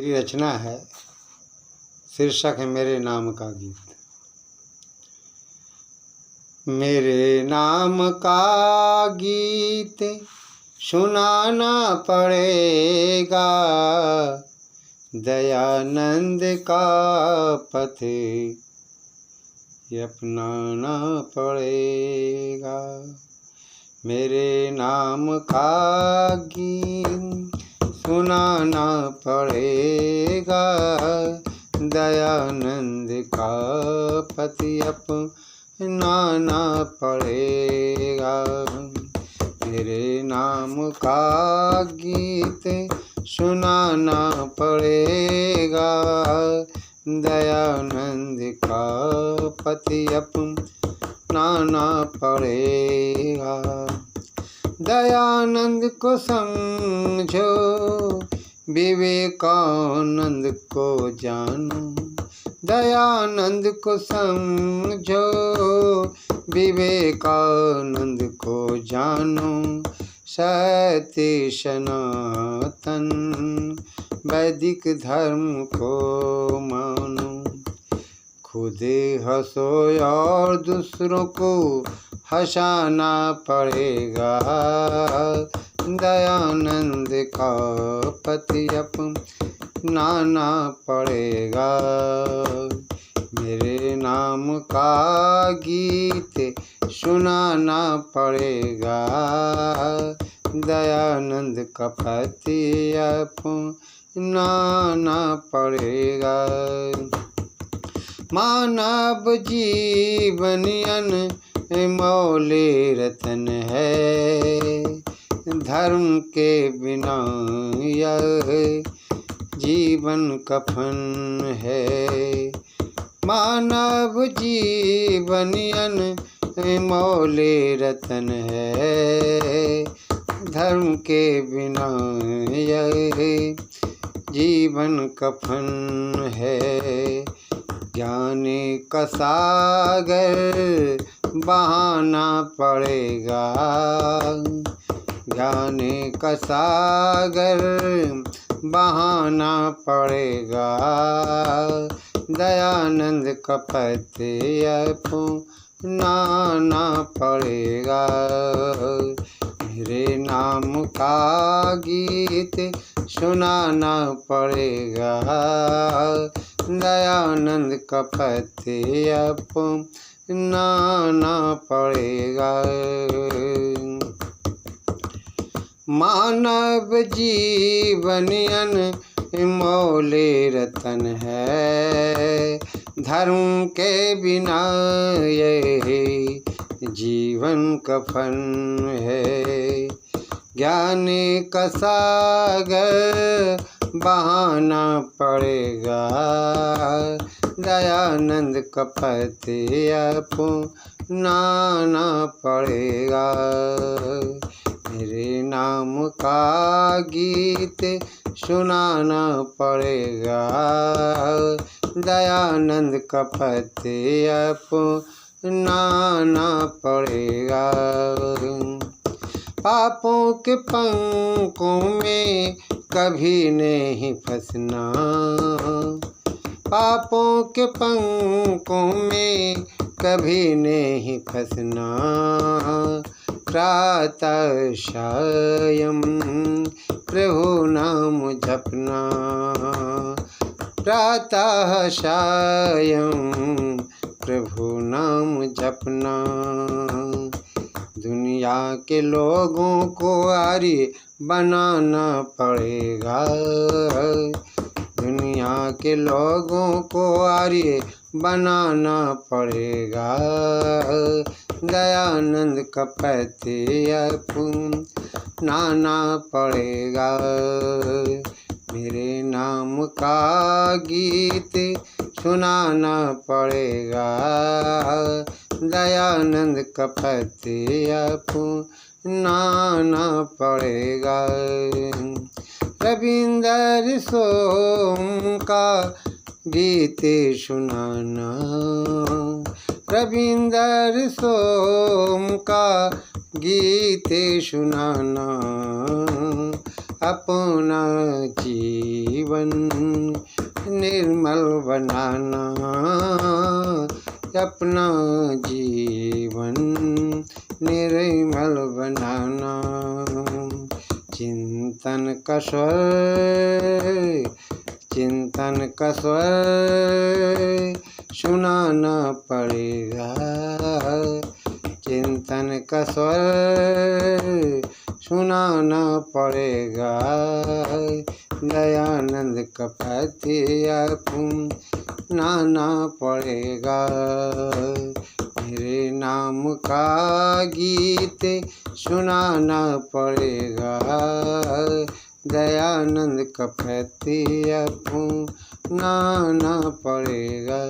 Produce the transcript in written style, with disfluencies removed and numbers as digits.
की रचना है, शीर्षक है मेरे नाम का गीत। मेरे नाम का गीत सुनाना पड़ेगा, दयानंद का पथ अपनाना पड़ेगा। मेरे नाम का गीत सुनाना पड़ेगा, दयानंद का पथ अपनाना पड़ेगा। मेरे नाम का गीत सुनाना पड़ेगा, दयानंद का पथ अपनाना पड़ेगा। दयानंद को समझो, विवेकानंद को जानो। दयानंद को समझो, विवेकानंद को जानो। सत्य सनातन वैदिक धर्म को मानो। खुद हंसो और दूसरों को हंसाना पड़ेगा, दयानंद का पथ अपनाना पड़ेगा। मेरे नाम का गीत सुनाना पड़ेगा, दयानंद का पथ अपनाना पड़ेगा। मानव जीवन अनमोल रतन है, धर्म के बिना यह जीवन कफन है। मानव जीवन अनमोल रतन है, धर्म के बिना यह जीवन कफन है। ज्ञान का सागर बहाना पड़ेगा, ज्ञान का सागर बहाना पड़ेगा। दयानंद का पथ अपनाना पड़ेगा। मेरे नाम का गीत सुनाना पड़ेगा, दयानंद का पथ अपनाना पड़ेगा। मानव जीवन अनमोल रतन है, धर्म के बिना ये जीवन कफन है। ज्ञान का सागर बहाना पड़ेगा, दयानंद का पथ अपनाना पड़ेगा। मेरे नाम का गीत सुनाना पड़ेगा, दयानंद का पथ अपनाना पड़ेगा। पापों के पंखों में कभी नहीं फंसना, पापों के पंखों में कभी नहीं फंसना। प्रातः सायं प्रभु नाम जपना, प्रातः सायं प्रभु नाम जपना। दुनिया के लोगों को आर्य बनाना पड़ेगा, दुनिया के लोगों को आर्य बनाना पड़ेगा। दयानंद का पथ अपनाना पड़ेगा। मेरे नाम का गीत सुनाना पड़ेगा, दयानंद का पथ अपनाना पड़ेगा। रविंदर सोम का गीत सुनाना, रविंदर सोम का गीत सुनाना। अपना जीवन निर्मल बनाना, अपना जीवन निर्मल बनाना। चिंतन का स्वर, चिंतन का स्वर सुनाना पड़ेगा, चिंतन का स्वर सुनाना पड़ेगा। दयानंद का पतिया नाना पड़ेगा। मेरे नाम का गीत सुनाना पड़ेगा। दयानंद का पतिया नाना पड़ेगा।